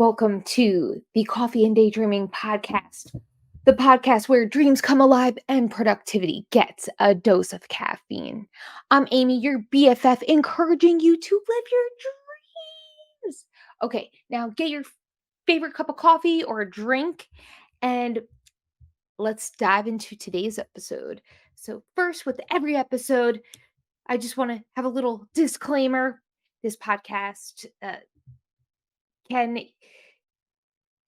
Welcome to the Coffee and Daydreaming podcast, the podcast where dreams come alive and productivity gets a dose of caffeine. I'm Amy, your BFF, encouraging you to live your dreams. Okay, now get your favorite cup of coffee or a drink and let's dive into today's episode. So, first, with every episode, I just want to have a little disclaimer. This podcast can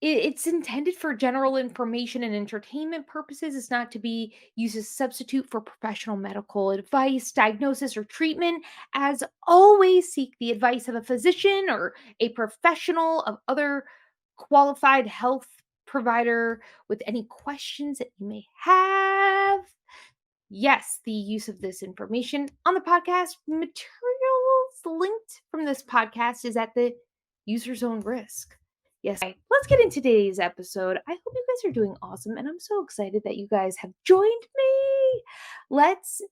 it's intended for general information and entertainment purposes. It's not to be used as a substitute for professional medical advice, diagnosis, or treatment. As always, seek the advice of a physician or a professional of other qualified health provider with any questions that you may have. Yes, the use of this information on the podcast materials linked from this podcast is at the user's own risk. Yes, let's get into today's episode. I hope you guys are doing awesome, and I'm so excited that you guys have joined me. Let's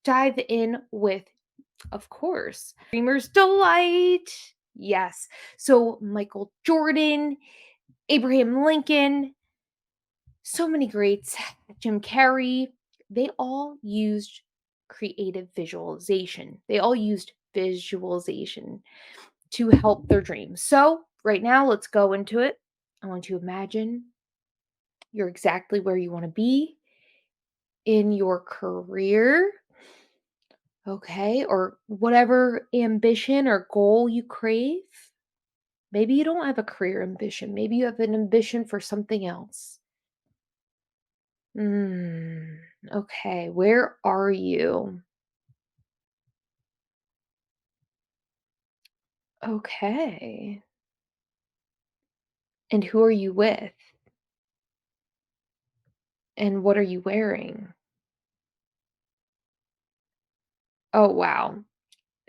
dive in with, of course, Dreamer's Delight. Yes, so Michael Jordan, Abraham Lincoln, so many greats, Jim Carrey, they all used creative visualization. They all used visualization to help their dreams. So, right now, let's go into it. I want you to imagine you're exactly where you want to be in your career, okay, or whatever ambition or goal you crave. Maybe you don't have a career ambition, maybe you have an ambition for something else. Okay, where are you? Okay. And who are you with? And what are you wearing? Oh, wow.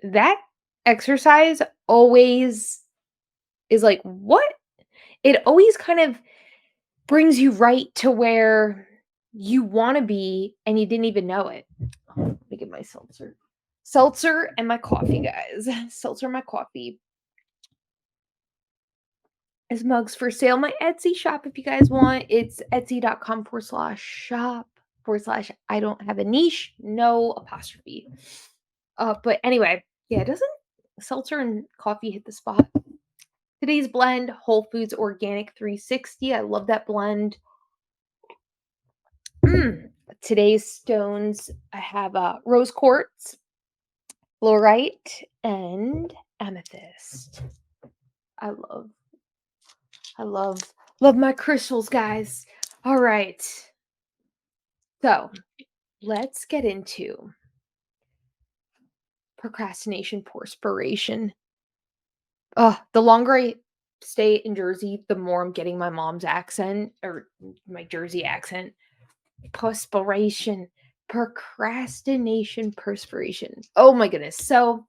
That exercise always is like, what? It always kind of brings you right to where you want to be and you didn't even know it. Oh, let me get my seltzer. Seltzer and my coffee, guys. Seltzer and my coffee. Is mugs for sale. My Etsy shop, if you guys want, it's etsy.com/shop/ I don't have a niche, no apostrophe. But anyway, yeah, doesn't seltzer and coffee hit the spot? Today's blend, Whole Foods Organic 360. I love that blend. Today's stones, I have rose quartz, fluorite, and amethyst. I love I love love my crystals, guys. All right. So, let's get into procrastination, perspiration. The longer I stay in Jersey, the more I'm getting my mom's accent or my Jersey accent. Perspiration, procrastination, perspiration. Oh my goodness. So,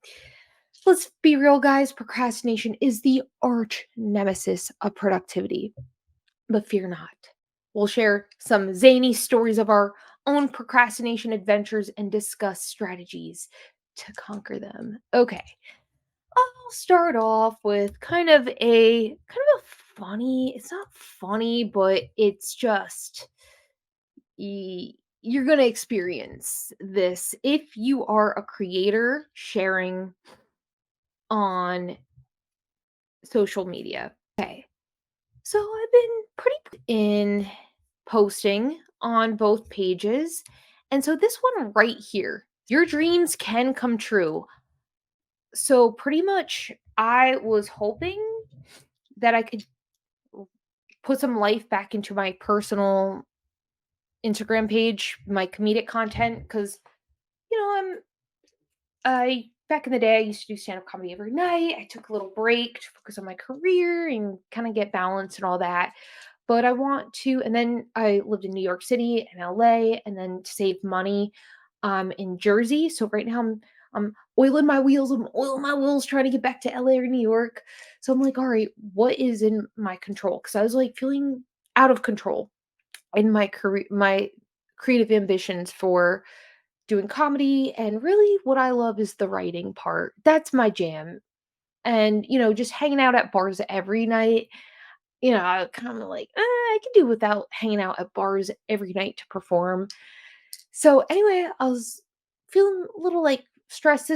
let's be real, guys. Procrastination is the arch nemesis of productivity. But fear not. We'll share some zany stories of our own procrastination adventures and discuss strategies to conquer them. Okay. I'll start off with kind of a funny, it's not funny, but it's just you're going to experience this if you are a creator sharing on social media. Okay. So I've been pretty in posting on both pages. And so this one right here, your dreams can come true. So pretty much I was hoping that I could put some life back into my personal Instagram page, my comedic content cuz you know, I back in the day I used to do stand-up comedy every night. I took a little break to focus on my career and kind of get balance and all that. But I want to, and then I lived in New York City and LA, and then to save money, in Jersey. So right now I'm oiling my wheels. I'm oiling my wheels trying to get back to LA or New York. So I'm like, all right, what is in my control? Because I was like feeling out of control in my career, my creative ambitions for doing comedy. And really, what I love is the writing part. That's my jam. And just hanging out at bars every night. I kind of like, I can do without hanging out at bars every night to perform. So anyway, I was feeling a little like stressed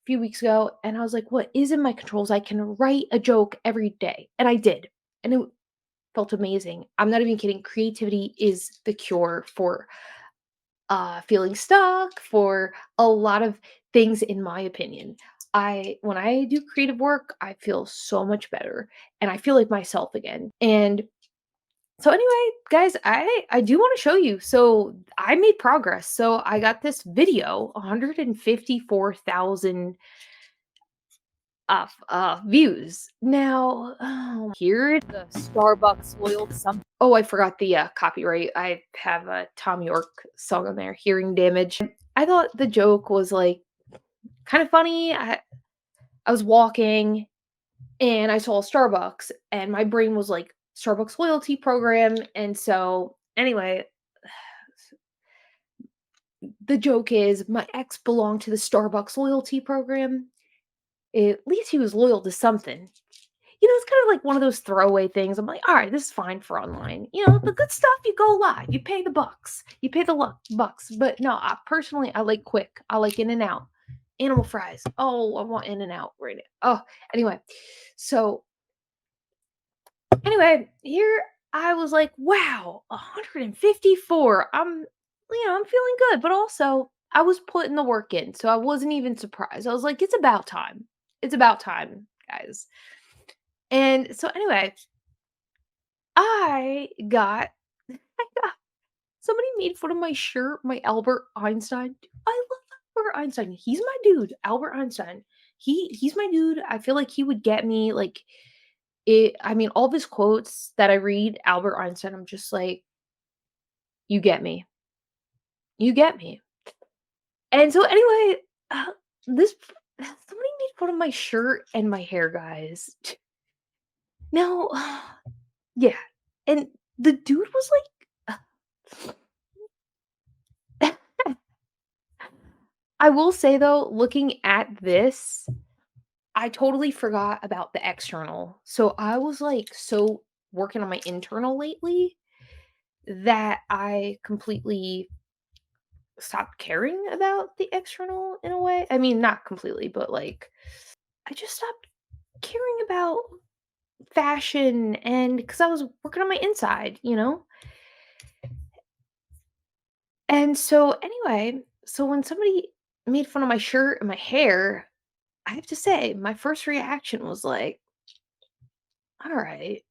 few weeks ago, and I was like, what is in my controls? I can write a joke every day. And I did. And it felt amazing. I'm not even kidding. Creativity is the cure for feeling stuck, for a lot of things, in my opinion. When I do creative work, I feel so much better and I feel like myself again. And so anyway, guys, I do want to show you. So I made progress. So I got this video, 154,000 views. Now, here the Starbucks loyal to some. Oh, I forgot the copyright. I have a Tom York song on there, Hearing Damage. I thought the joke was like kind of funny. I was walking and I saw a Starbucks and my brain was like Starbucks loyalty program. And so anyway, the joke is my ex belonged to the Starbucks loyalty program. At least he was loyal to something. It's kind of like one of those throwaway things. I'm like, all right, this is fine for online. The good stuff, you go live, you pay the bucks, you pay the bucks. But no, I like quick. I like in and out. Animal fries. Oh, I want in and out right now. Oh, anyway. So anyway, here I was like, wow, 154. I'm feeling good, but also I was putting the work in, so I wasn't even surprised. I was like, it's about time. It's about time, guys. And so anyway, I got somebody made fun of my shirt, my Albert Einstein. I love Albert Einstein. He's my dude, Albert Einstein. He's my dude. I feel like he would get me like all of his quotes that I read, Albert Einstein, I'm just like, you get me. You get me. And so anyway, this somebody made fun of my shirt and my hair, guys. Now, yeah. And the dude was like I will say though, looking at this, I totally forgot about the external. So I was like so working on my internal lately that I completely stopped caring about the external in a way. I mean, not completely, but like I just stopped caring about fashion and because I was working on my inside. And so anyway, so when somebody made fun of my shirt and my hair, I have to say my first reaction was like, all right,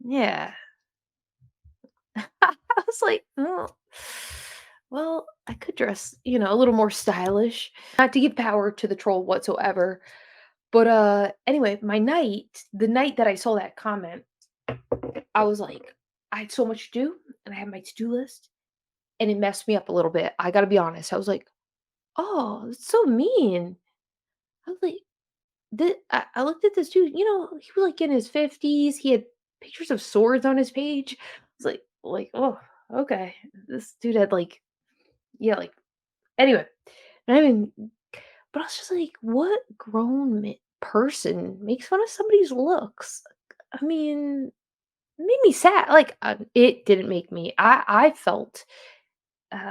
yeah. I was like, oh, well, I could dress, a little more stylish. Not to give power to the troll whatsoever. But anyway, the night that I saw that comment, I was like, I had so much to do and I had my to-do list and it messed me up a little bit. I gotta be honest. I was like, oh, it's so mean. I was like, I looked at this dude, he was like in his 50s. He had pictures of swords on his page. I was oh, okay. This dude had like, yeah, like, anyway. I mean, but I was just like, what grown person makes fun of somebody's looks? I mean, it made me sad. Like, it didn't make me. I felt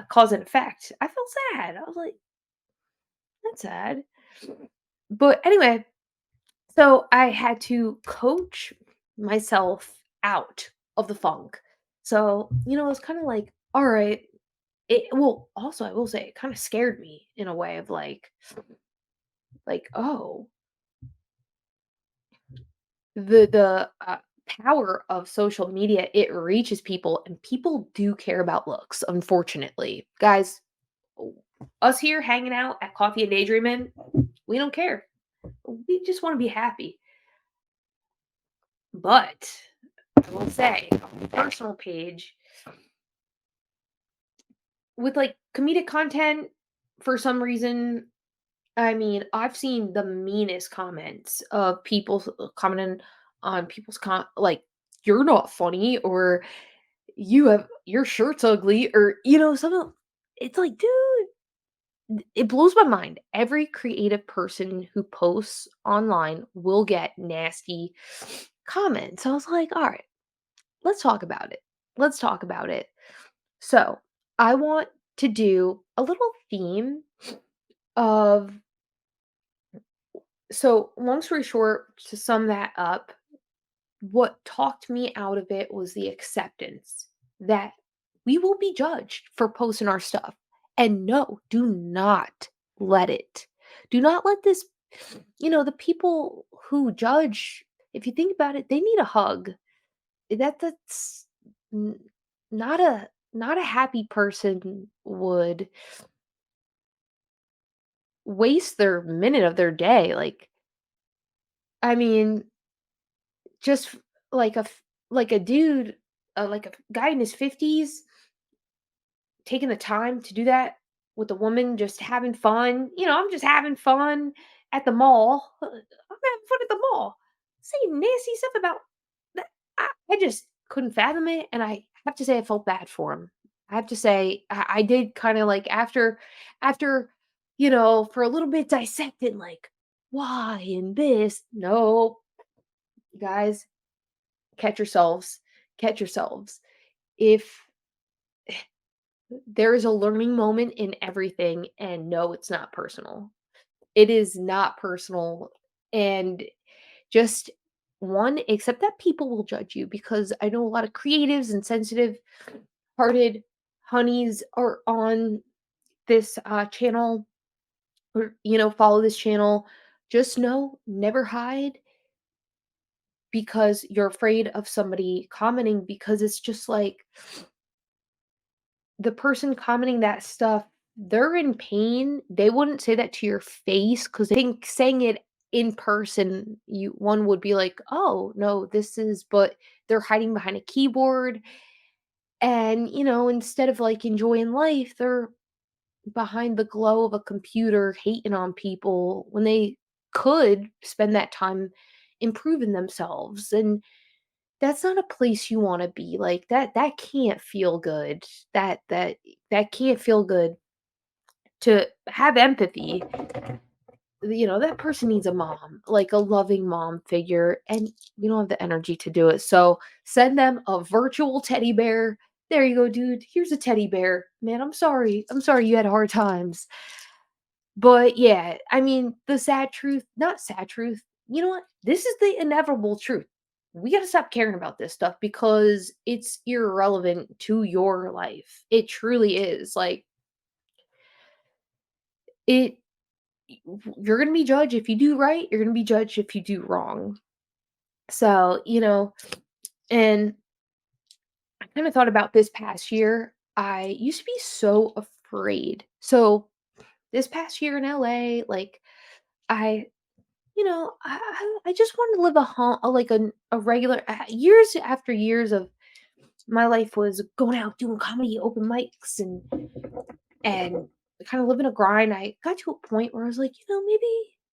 cause and effect. I felt sad. I was like, that's sad. But anyway, so I had to coach myself out of the funk. So, it was kind of like, all right. Well, also I will say it kind of scared me in a way of oh, the power of social media, it reaches people and people do care about looks, unfortunately. Guys, us here hanging out at Coffee and Daydreaming, we don't care. We just want to be happy. But I will say on the personal page, with like comedic content, for some reason, I mean, I've seen the meanest comments of people commenting on people's like, you're not funny, or your shirt's ugly, or something. It's like, dude, it blows my mind. Every creative person who posts online will get nasty comment. So I was like, all right, let's talk about it. Let's talk about it. So I want to do a little theme of, so long story short, to sum that up, what talked me out of it was the acceptance that we will be judged for posting our stuff. And no, do not let it. Do not let this, the people who judge, if you think about it, they need a hug. That's n- not a happy person would waste their minute of their day. Like, I mean, just like like a dude, like a guy in his 50s taking the time to do that with a woman, just having fun. I'm just having fun at the mall. I'm having fun at the mall. Saying nasty stuff about that. I just couldn't fathom it. And I have to say, I felt bad for him. I have to say, I did kind of like after, for a little bit dissecting, like, why and this. No, guys, catch yourselves. Catch yourselves. If there is a learning moment in everything, and no, it's not personal. It is not personal. And just one, accept that people will judge you, because I know a lot of creatives and sensitive hearted honeys are on this channel, or, follow this channel. Just know, never hide because you're afraid of somebody commenting, because it's just like the person commenting that stuff, they're in pain. They wouldn't say that to your face, because I think saying it in person, one would be like, "Oh, no, this is," but they're hiding behind a keyboard, and, instead of like enjoying life, they're behind the glow of a computer hating on people when they could spend that time improving themselves. And that's not a place you want to be. Like, that can't feel good. That can't feel good. To have empathy, that person needs a mom, like a loving mom figure, and you don't have the energy to do it. So send them a virtual teddy bear. There you go, dude. Here's a teddy bear. Man, I'm sorry. I'm sorry you had hard times. But yeah, I mean, the sad truth, not sad truth. You know what? This is the inevitable truth. We got to stop caring about this stuff because it's irrelevant to your life. It truly is. Like, it you're going to be judged if you do right, you're going to be judged if you do wrong. So, and I kind of thought about this past year. I used to be so afraid. So, this past year in LA, like, I I just wanted to live like a regular, years after years of my life was going out doing comedy open mics and kind of living a grind. I got to a point where I was like, maybe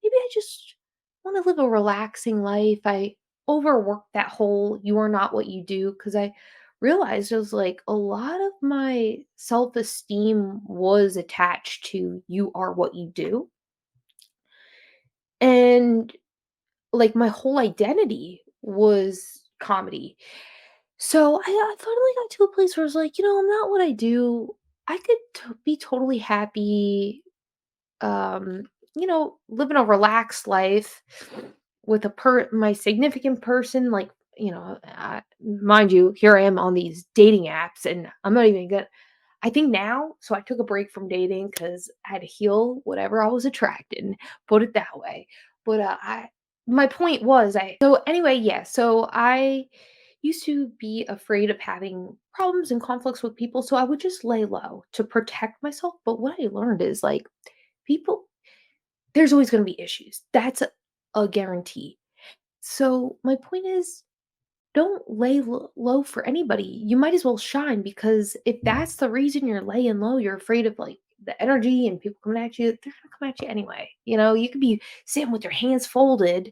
I just want to live a relaxing life. I overworked that whole "you are not what you do" because I realized it was like a lot of my self-esteem was attached to "you are what you do." And like my whole identity was comedy. So I finally got to a place where I was like, I'm not what I do. I could be totally happy, living a relaxed life with my significant person. Like, mind you, here I am on these dating apps, and I'm not even gonna. I think now, so I took a break from dating because I had to heal whatever I was attracting, put it that way. But my point was, so anyway, yeah. So I used to be afraid of having problems and conflicts with people, so I would just lay low to protect myself. But what I learned is like people, there's always going to be issues. That's a guarantee. So my point is, don't lay low for anybody. You might as well shine, because if that's the reason you're laying low, you're afraid of like the energy and people coming at you, they're gonna come at you anyway. You could be sitting with your hands folded,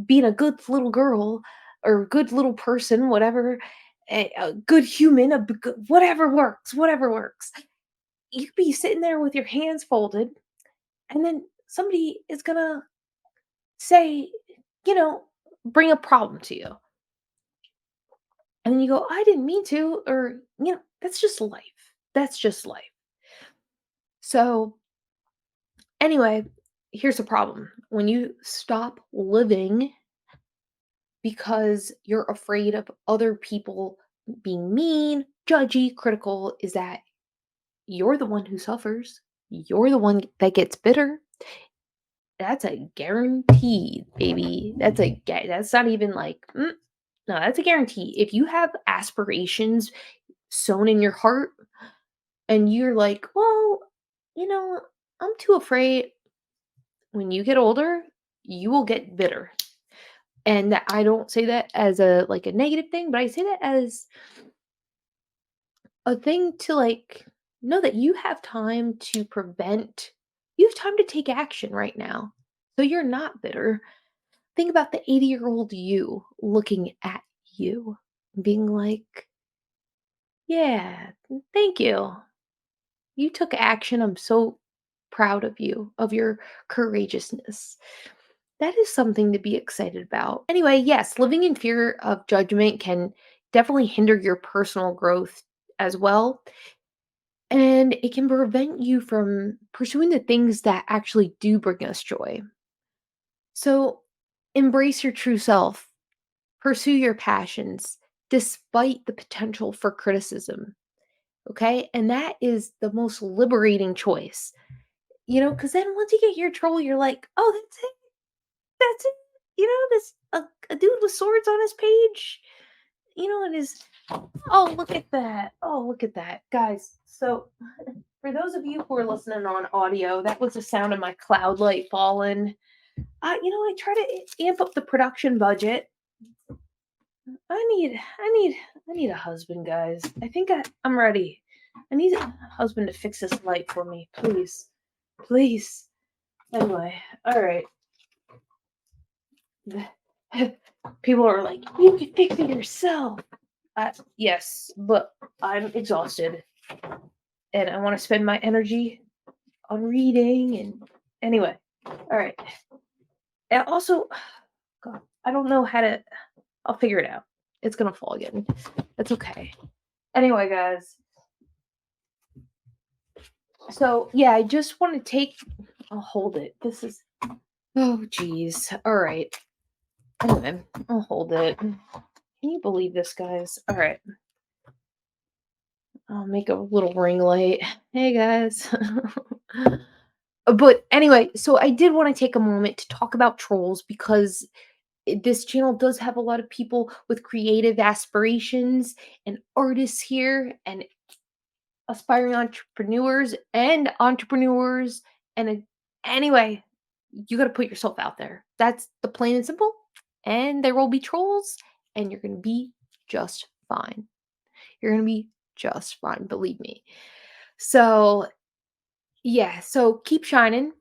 being a good little girl or good little person, whatever, a good human, whatever works, whatever works. You could be sitting there with your hands folded, and then somebody is gonna say, you know, bring a problem to you. And then you go, I didn't mean to, or, that's just life. That's just life. So, anyway, here's the problem. When you stop living because you're afraid of other people being mean, judgy, critical, is that you're the one who suffers. You're the one that gets bitter. That's a guarantee, baby. That's not even like, no, that's a guarantee. If you have aspirations sown in your heart and you're like, well, you know, I'm too afraid, when you get older, you will get bitter. And that I don't say that as a like a negative thing, but I say that as a thing to like know that you have time to prevent, you have time to take action right now. So you're not bitter. Think about the 80-year-old you looking at you, being like, yeah, thank you. You took action. I'm so proud of you, of your courageousness. That is something to be excited about. Anyway, yes, living in fear of judgment can definitely hinder your personal growth as well. And it can prevent you from pursuing the things that actually do bring us joy. So embrace your true self, pursue your passions despite the potential for criticism. Okay. And that is the most liberating choice, because then once you get your troll, you're like, oh, that's it. That's it. This a dude with swords on his page, and his, oh, look at that. Oh, look at that. Guys, so for those of you who are listening on audio, that was the sound of my cloud light falling. I try to amp up the production budget. I need a husband, guys. I think I'm ready. I need a husband to fix this light for me, please. Please. Anyway, all right. People are like, you can fix it yourself. Yes, but I'm exhausted and I want to spend my energy on reading. And anyway, all right. And also, God, I don't know how to, I'll figure it out. It's going to fall again. That's okay. Anyway, guys. So, yeah, I just want to I'll hold it. Oh, geez. All right. Anyway, I'll hold it. Can you believe this, guys? All right. I'll make a little ring light. Hey, guys. But anyway, so I did want to take a moment to talk about trolls because this channel does have a lot of people with creative aspirations and artists here and aspiring entrepreneurs. And anyway, you got to put yourself out there. That's the plain and simple. And there will be trolls, and you're going to be just fine. You're going to be just fine, believe me. So, yeah, so keep shining,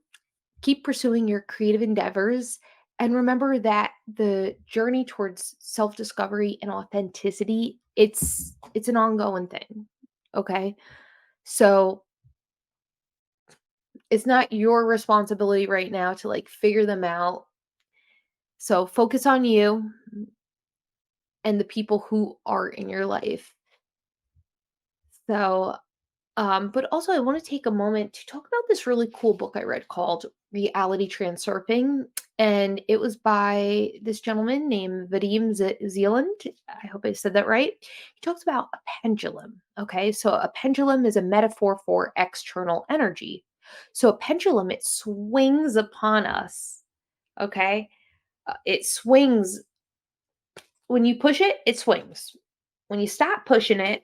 keep pursuing your creative endeavors, and remember that the journey towards self-discovery and authenticity, it's an ongoing thing. Okay? So, it's not your responsibility right now to like figure them out. So, focus on you and the people who are in your life. So, but also, I want to take a moment to talk about this really cool book I read called Reality Transurfing. And it was by this gentleman named Vadim Zealand. I hope I said that right. He talks about a pendulum. Okay. So, a pendulum is a metaphor for external energy. So, a pendulum, it swings upon us. Okay. It swings. When you push it, it swings. When you stop pushing it,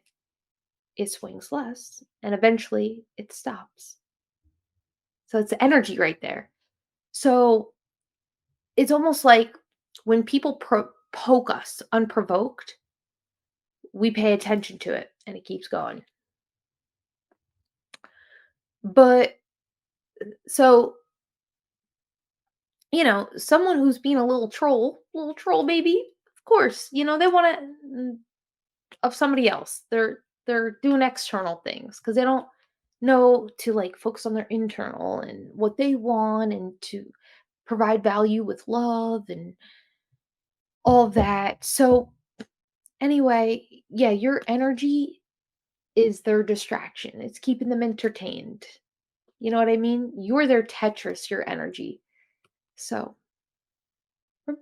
it swings less and eventually it stops. So it's energy right there. So it's almost like when people poke us unprovoked, we pay attention to it and it keeps going. But so, someone who's being a little troll baby, of course, they want to of somebody else. They're doing external things because they don't know to like focus on their internal and what they want and to provide value with love and all that. So Anyway, yeah, your energy is their distraction. It's keeping them entertained. You know what I mean? You're their Tetris, your energy. So,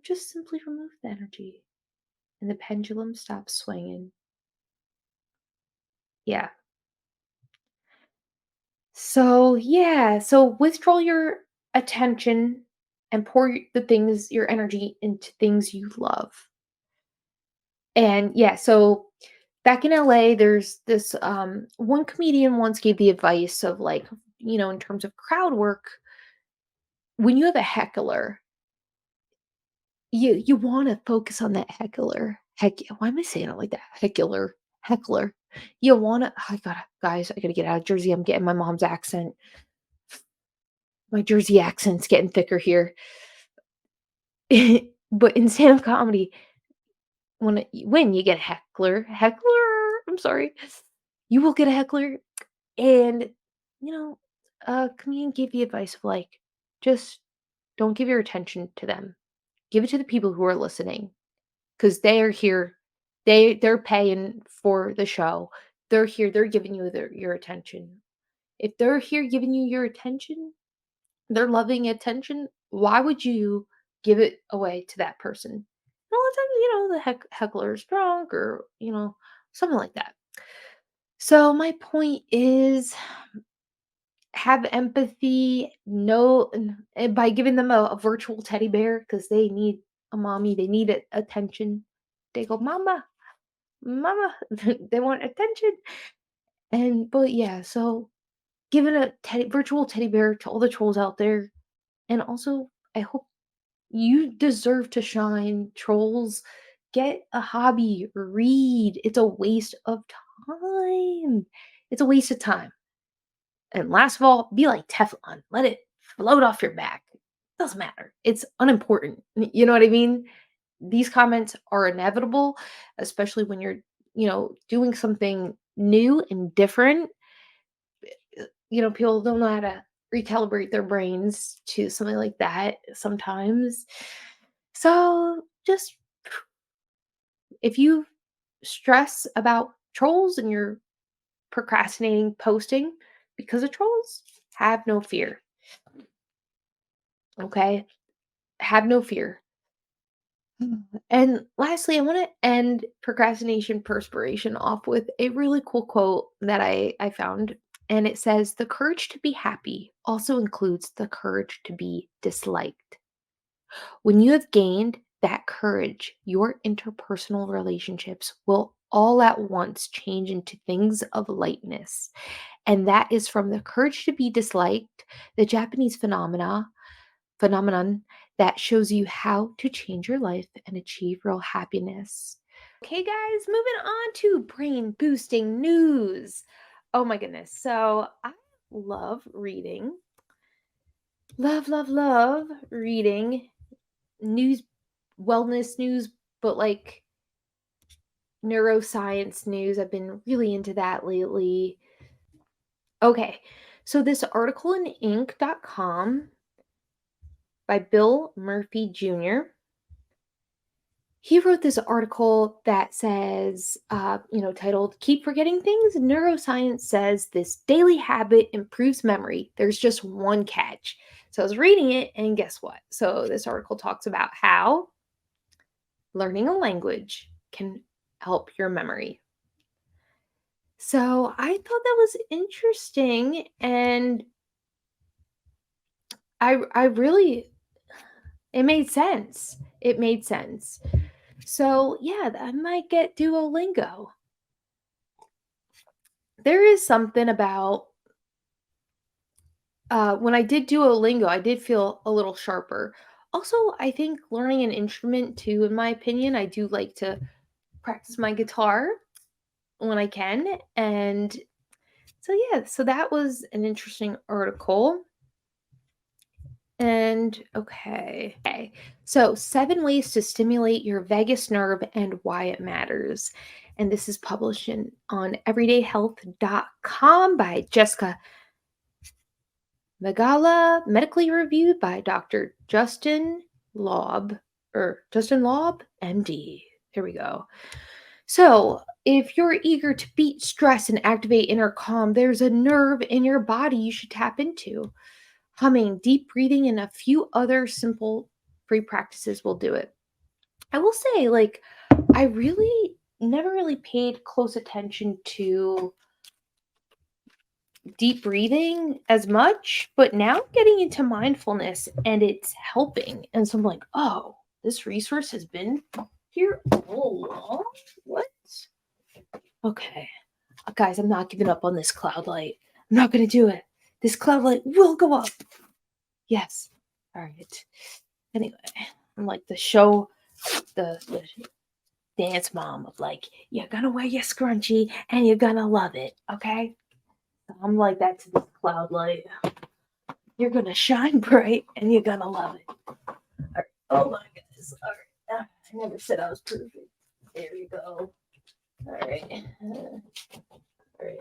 just simply remove the energy and the pendulum stops swinging. Yeah. So, yeah, so withdraw your attention and pour the things, your energy into things you love. And yeah, so back in LA, there's this one comedian once gave the advice of like, in terms of crowd work, when you have a heckler, you want to focus on that heckler. Why am I saying it like that? Heckler. You want to. I gotta, guys. I gotta get out of Jersey. I'm getting my mom's accent. My Jersey accent's getting thicker here. But in stand-up comedy, when you get a heckler. I'm sorry. You will get a heckler, and you know, a comedian gave the advice of like, just don't give your attention to them. Give it to the people who are listening. 'Cause they are here. They're paying for the show. They're here, they're giving you your attention. If they're here giving you your attention, they're loving attention, why would you give it away to that person? And a lot of times, the heckler's drunk or, something like that. So my point is have empathy, know and by giving them a virtual teddy bear because they need a mommy, they need attention. They go, "Mama, mama," they want attention. But yeah, so giving a virtual teddy bear to all the trolls out there. And also, I hope you deserve to shine, trolls. Get a hobby, read. It's a waste of time. It's a waste of time. And last of all, be like Teflon. Let it float off your back. Doesn't matter. It's unimportant. You know what I mean? These comments are inevitable, especially when you're, doing something new and different. People don't know how to recalibrate their brains to something like that sometimes. So just if you stress about trolls and you're procrastinating posting because of trolls, have no fear. Okay? Have no fear. And lastly, I want to end procrastination perspiration off with a really cool quote that I found. And it says, "The courage to be happy also includes the courage to be disliked." When you have gained that courage, your interpersonal relationships will all at once change into things of lightness. And that is from the courage to be disliked, the Japanese phenomenon that shows you how to change your life and achieve real happiness. Okay, guys, moving on to brain boosting news. Oh my goodness. So I love reading. Love reading news, wellness news, but like neuroscience news. I've been really into that lately. Okay. So this article in Inc.com by Bill Murphy Jr. He wrote this article that says, titled "Keep Forgetting Things." Neuroscience says this daily habit improves memory. There's just one catch. So I was reading it, and guess what? So this article talks about how learning a language can help your memory. So I thought that was interesting, and I really it made sense. It made sense. So yeah, I might get Duolingo. There is something about when I did Duolingo, I did feel a little sharper. Also, I think learning an instrument too, in my opinion, I do like to practice my guitar when I can. And so yeah, so that was an interesting article. And okay. So, 7 ways to stimulate your vagus nerve and why it matters. And this is published on everydayhealth.com by Jessica Megala, medically reviewed by Dr. Justin Laub, MD. Here we go. So, if you're eager to beat stress and activate inner calm, there's a nerve in your body you should tap into. Humming, deep breathing, and a few other simple free practices will do it. I will say, like, I really never really paid close attention to deep breathing as much, but now I'm getting into mindfulness and it's helping. And so I'm like, oh, this resource has been here all along. What? Okay. Guys, I'm not giving up on this cloud light. I'm not going to do it. This cloud light will go up. Yes. All right. Anyway, I'm like the dance mom of like, you're going to wear your scrunchie and you're going to love it. Okay. I'm like that to this cloud light. You're going to shine bright and you're going to love it. All right. Oh my goodness. All right. I never said I was perfect. There you go. All right. All right.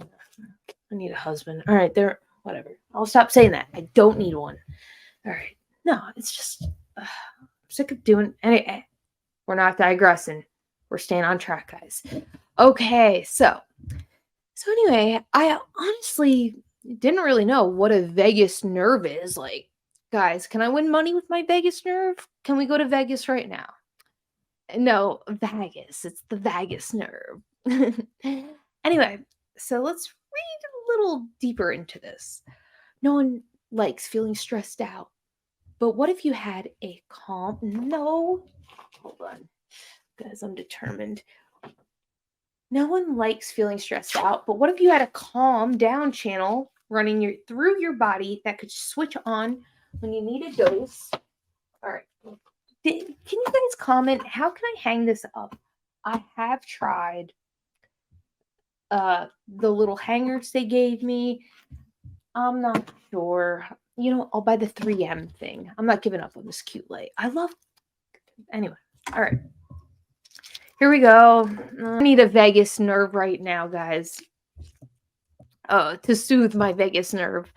I need a husband. All right, there. Whatever. I'll stop saying that. I don't need one. All right. No, it's just I'm sick of doing. Anyway, we're not digressing. We're staying on track, guys. Okay, so anyway, I honestly didn't really know what a vagus nerve is. Like, guys, can I win money with my vagus nerve? Can we go to Vegas right now? No, vagus. It's the vagus nerve. Anyway, so let's read a little deeper into this. No one likes feeling stressed out. But what if you had a calm? No, hold on, guys, I'm determined. No one likes feeling stressed out. But what if you had a calm down channel running through your body that could switch on when you need a dose? All right. Can you guys comment? How can I hang this up? I have tried the little hangers they gave me. I'm not sure. I'll buy the 3M thing. I'm not giving up on this cute light. I love. Anyway, all right. Here we go. I need a vagus nerve right now, guys. To soothe my vagus nerve.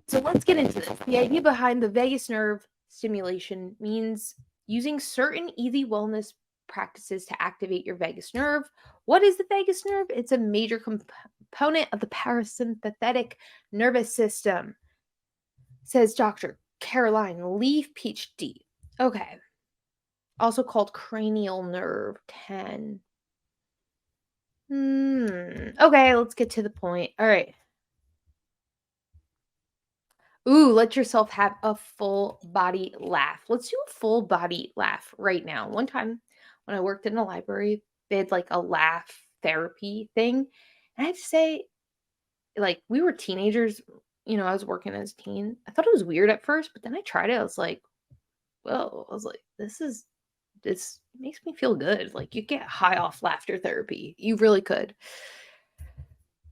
So let's get into this. The idea behind the vagus nerve stimulation means using certain easy wellness practices to activate your vagus nerve. What is the vagus nerve? It's a major component of the parasympathetic nervous system, says Dr. Caroline Leaf, PhD. Okay. Also called cranial nerve 10. Okay, let's get to the point. All right. Ooh, let yourself have a full body laugh. Let's do a full body laugh right now. One time when I worked in a library, they had like a laugh therapy thing. And I have to say, like, we were teenagers. I was working as a teen. I thought it was weird at first, but then I tried it. I was like, whoa. I was like, this makes me feel good. Like, you get high off laughter therapy. You really could.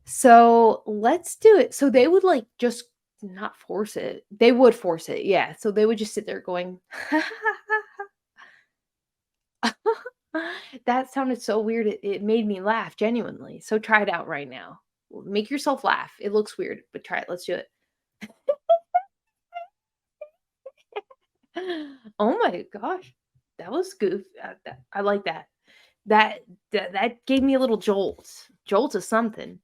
So let's do it. So they would like just not force it. They would force it. Yeah. So they would just sit there going, that sounded so weird. It made me laugh genuinely. So try it out right now. Make yourself laugh. It looks weird, but try it. Let's do it. Oh my gosh. That was goofy. I like that. That gave me a little jolt. Jolt of something.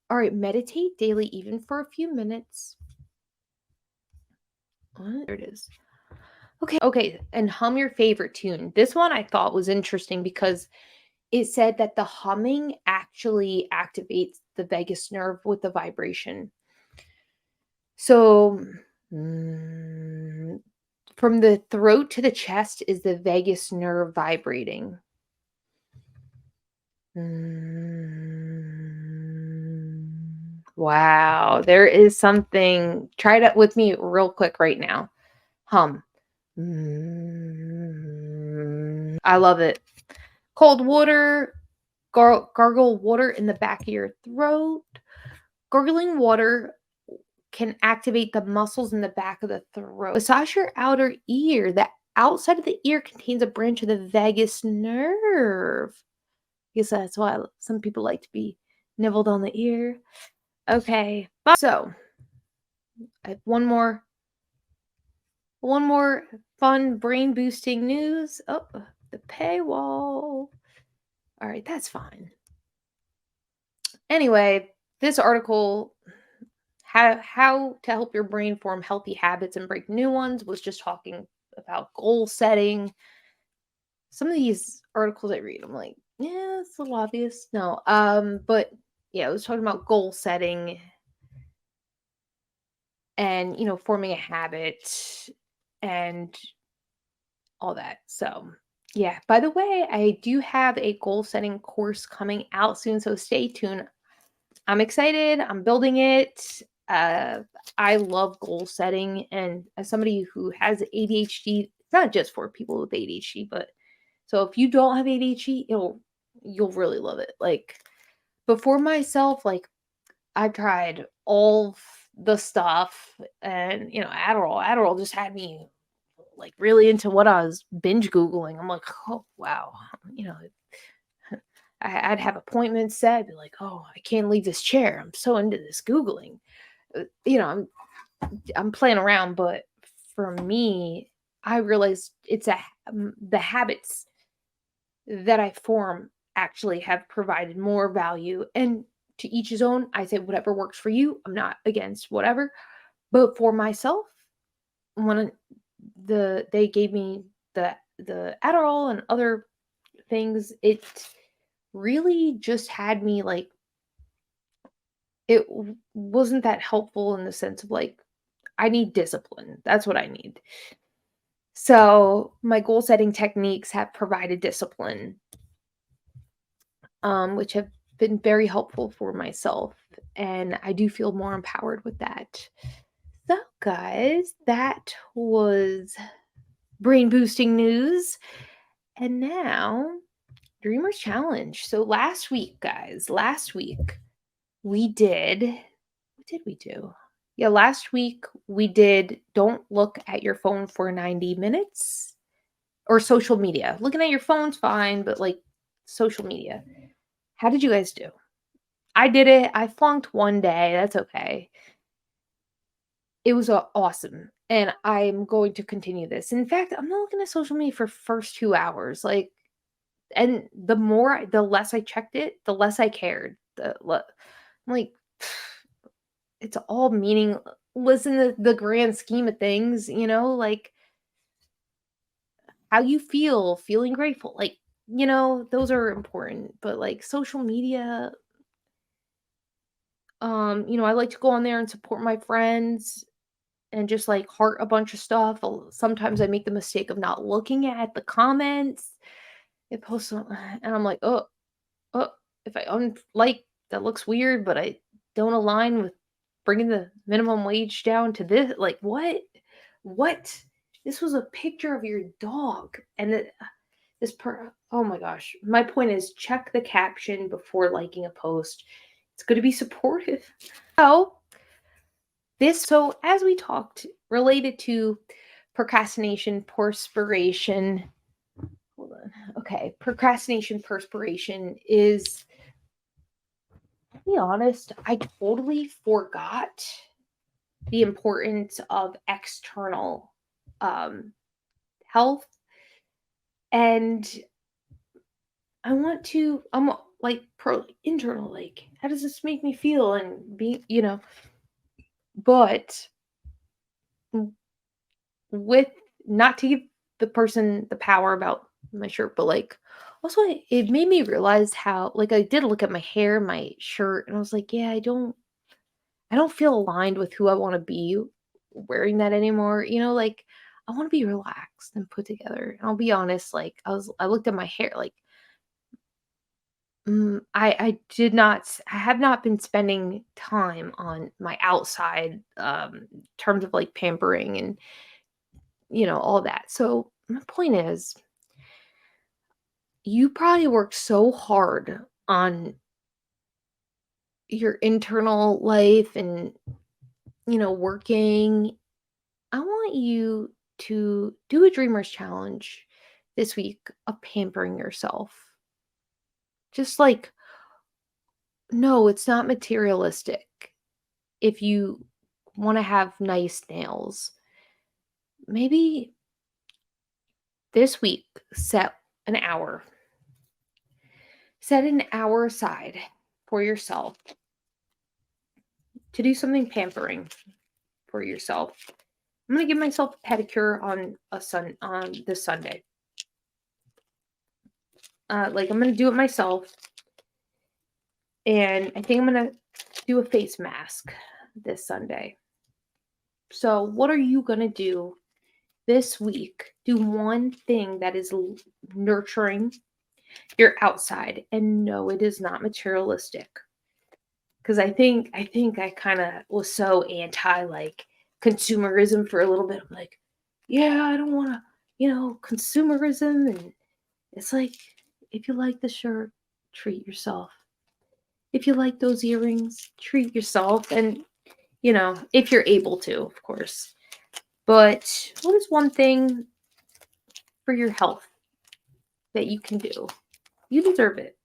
All right, meditate daily, even for a few minutes. There it is. Okay, and hum your favorite tune. This one I thought was interesting because it said that the humming actually activates the vagus nerve with the vibration. So, from the throat to the chest is the vagus nerve vibrating. Wow, there is something. Try it with me real quick right now. Hum. I love it. Cold water, gargle water in the back of your throat. Gargling water can activate the muscles in the back of the throat. Massage your outer ear. The outside of the ear contains a branch of the vagus nerve. I guess that's why some people like to be nibbled on the ear. Okay, so I have one more fun brain boosting news. Oh, The paywall. All right, that's fine. Anyway, this article, how to help your brain form healthy habits and break new ones, was just talking about goal setting. Some of these articles I read, I'm like, yeah, it's a little obvious. No, but yeah, I was talking about goal setting and forming a habit and all that. So yeah. By the way, I do have a goal setting course coming out soon, so stay tuned. I'm excited. I'm building it. Uh, I love goal setting, and as somebody who has ADHD, it's not just for people with ADHD, but so if you don't have ADHD, you'll really love it. Like, but for myself, like I tried all the stuff, and Adderall just had me like really into what I was binge googling. I'm like, oh wow, you know, I'd have appointments set. I'd be like, oh, I can't leave this chair. I'm so into this googling. I'm playing around, but for me, I realized the habits that I form actually have provided more value. And to each his own. I say whatever works for you. I'm not against whatever. But for myself, when they gave me the Adderall and other things, it really just had me like wasn't that helpful in the sense of like I need discipline. That's what I need. So my goal setting techniques have provided discipline, which have been very helpful for myself. And I do feel more empowered with that. So, guys, that was brain boosting news. And now, Dreamers Challenge. So, last week we did, what did we do? Yeah, last week we did don't look at your phone for 90 minutes or social media. Looking at your phone's fine, but like social media. How did you guys do? I did it. I flunked one day. That's okay. It was awesome. And I'm going to continue this. In fact, I'm not looking at social media for first 2 hours. Like, and the less I checked it, the less I cared. I'm like, it's all meaningless in the grand scheme of things, like how you feel, feeling grateful. Like, those are important. But like social media, I like to go on there and support my friends and just like heart a bunch of stuff. Sometimes I make the mistake of not looking at the comments. It posts and I'm like, oh, if I unlike that looks weird, but I don't align with bringing the minimum wage down to this. Like what? What? This was a picture of your dog, and oh my gosh. My point is, check the caption before liking a post. It's going to be supportive. So as we talked related to procrastination, perspiration. Hold on. Okay, procrastination, perspiration is, to be honest, I totally forgot the importance of external um, health, and I'm like internal, like how does this make me feel and but with not to give the person the power about my shirt, but like also it made me realize how like I did look at my hair, my shirt, and I was like, yeah, I don't feel aligned with who I want to be wearing that anymore. Like I want to be relaxed and put together. And I'll be honest, like I looked at my hair, like I have not been spending time on my outside terms of like pampering and all that. So my point is, you probably work so hard on your internal life and working. I want you to do a dreamers challenge this week of pampering yourself. Just like, no, it's not materialistic. If you want to have nice nails, maybe this week set an hour. Set an hour aside for yourself to do something pampering for yourself. I'm gonna give myself a pedicure on this Sunday. I'm gonna do it myself, and I think I'm gonna do a face mask this Sunday. So, what are you gonna do this week? Do one thing that is nurturing your outside, and no, it is not materialistic. Because I think I kind of was so anti like consumerism for a little bit. I'm like, yeah, I don't want to, consumerism. And it's like, if you like the shirt, treat yourself. If you like those earrings, treat yourself. And, if you're able to, of course. But what is one thing for your health that you can do? You deserve it.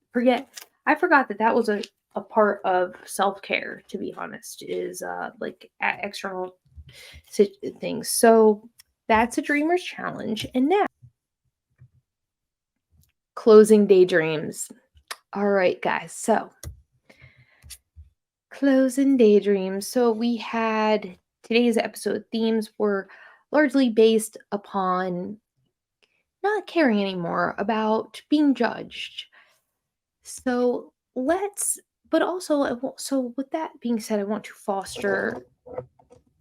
I forgot that that was a part of self-care, to be honest, is external things. So that's a dreamer's challenge. And now, closing daydreams. All right, guys. So closing daydreams. So we had today's episode themes were largely based upon not caring anymore about being judged. So but also, so with that being said, I want to foster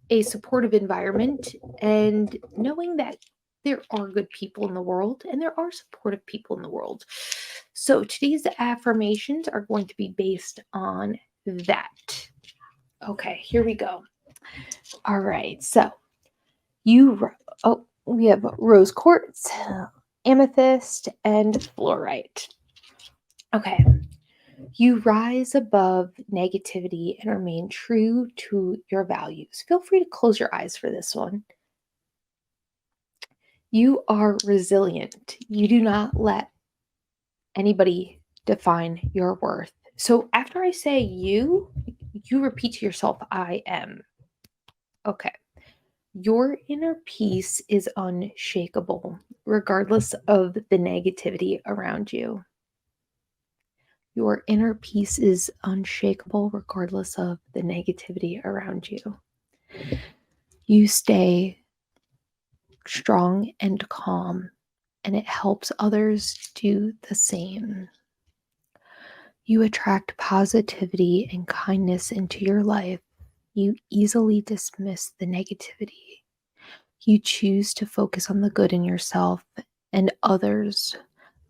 a supportive environment and knowing that there are good people in the world and there are supportive people in the world. So today's affirmations are going to be based on that. Okay, here we go. All right, so we have rose quartz, amethyst, and fluorite. Okay. You rise above negativity and remain true to your values. Feel free to close your eyes for this one. You are resilient. You do not let anybody define your worth. So after I say you repeat to yourself, I am. Okay. Your inner peace is unshakable, regardless of the negativity around you. Your inner peace is unshakable regardless of the negativity around you. You stay strong and calm, and it helps others do the same. You attract positivity and kindness into your life. You easily dismiss the negativity. You choose to focus on the good in yourself and others,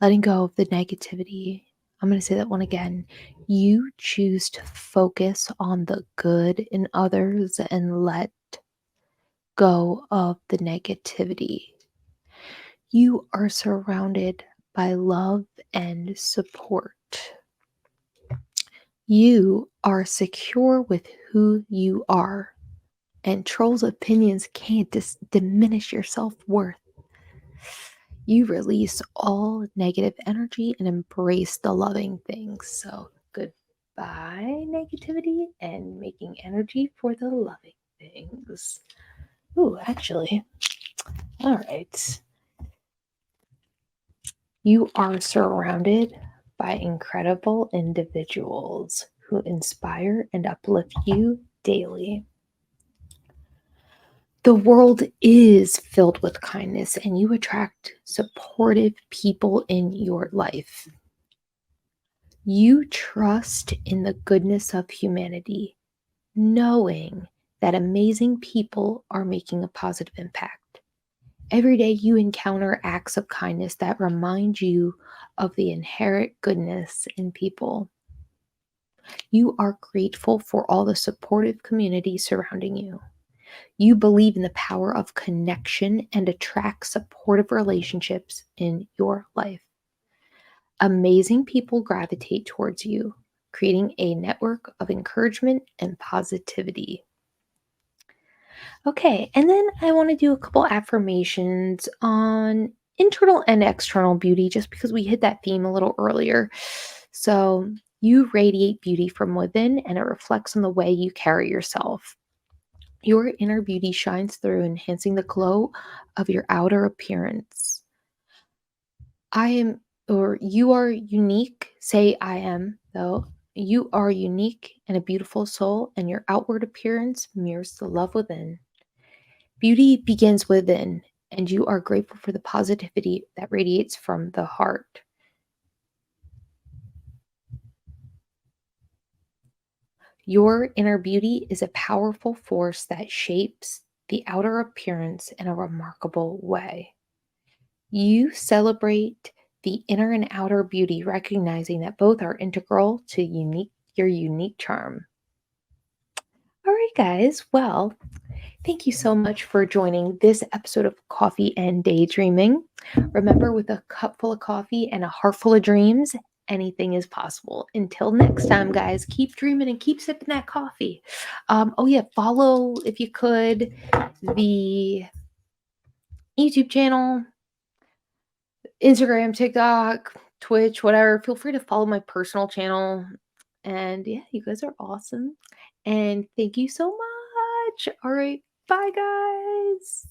letting go of the negativity. I'm going to say that one again. You choose to focus on the good in others and let go of the negativity. You are surrounded by love and support. You are secure with who you are, and trolls' opinions can't diminish your self worth. You release all negative energy and embrace the loving things. So, goodbye, negativity, and making energy for the loving things. Ooh, actually, all right. You are surrounded by incredible individuals who inspire and uplift you daily. The world is filled with kindness, and you attract supportive people in your life. You trust in the goodness of humanity, knowing that amazing people are making a positive impact. Every day you encounter acts of kindness that remind you of the inherent goodness in people. You are grateful for all the supportive community surrounding you. You believe in the power of connection and attract supportive relationships in your life. Amazing people gravitate towards you, creating a network of encouragement and positivity. Okay, and then I want to do a couple affirmations on internal and external beauty just because we hit that theme a little earlier. So, you radiate beauty from within and it reflects on the way you carry yourself. Your inner beauty shines through, enhancing the glow of your outer appearance. I am, or you are unique. Say I am, though. You are unique and a beautiful soul, and your outward appearance mirrors the love within. Beauty begins within, and you are grateful for the positivity that radiates from the heart. Your inner beauty is a powerful force that shapes the outer appearance in a remarkable way. You celebrate the inner and outer beauty, recognizing that both are integral to your unique charm. All right, guys. Well, thank you so much for joining this episode of Coffee and Daydreaming. Remember, with a cup full of coffee and a heart full of dreams, anything is possible. Until next time, guys, keep dreaming and keep sipping that coffee. Oh, yeah, follow, if you could, the YouTube channel, Instagram, TikTok, Twitch, whatever. Feel free to follow my personal channel. And yeah, you guys are awesome. And thank you so much. All right. Bye, guys.